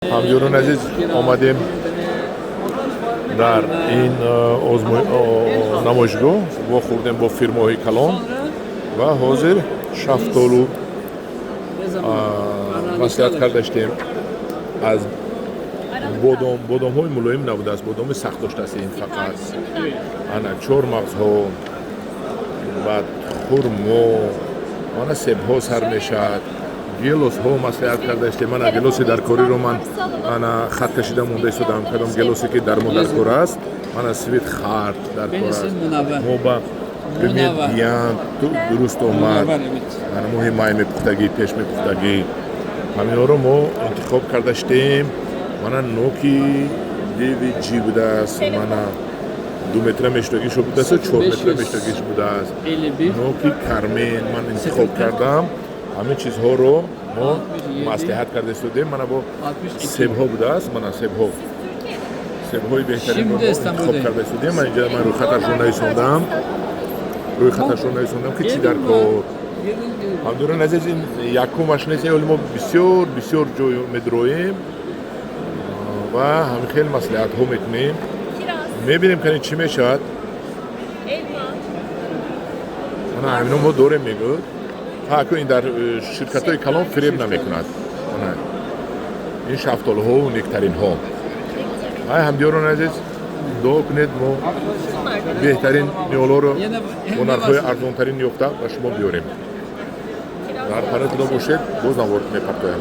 همجوران عزیز آمدیم در این نمایشگاه و خوردیم با فیرماهای کلان و حاضر شفتالو مسئلت کردشتیم از بادام های ملایم نبوده است، بادام سخت داشته است. این فقط انا چهار مغز ها و خرما انا سیب ها سر میشد، گلوس ها مسئلت کردشتیم. من گلوسی در کاری رو من خط کشیدم مونده ایستادم کردم. گلوسی که در کار است من سویت خرد در کار است. ما با بمید دیان درست اومد. من مهمای میپختگی پیش میپختگی همین رو ما انتخاب کردشتیم. من نوکی دیوی جی بوده است، من 2 متر مشتاگیش بوده است، 4 متر مشتاگیش بوده است. نوکی کرمین من انتخاب کردم. همین چیزها رو ما مصلحت کرده استودیم. من با سیب ها بوده است، من سیب های بهترین رو انتخاب کرده استودیم. من اینجا روی خطرشون نایسوندم که چی در کار همدوران عزیز این یکم ماشینه ولی ما بسیار جای مدرویم و همین خیلی مصلحت ها میکنیم. میبینیم که چی میشد. من همینو ما دوره میگود که این در شرکت های کلان فریب نمیکند. این شفتالو ها و نکترین ها همدیاران عزیز دعا کنید ما بهترین نیولا رو با نرخ‌های ارزان‌ترین یافته و شما بیاریم. در پناه خدا باشید. باز نوارد میپرتایم.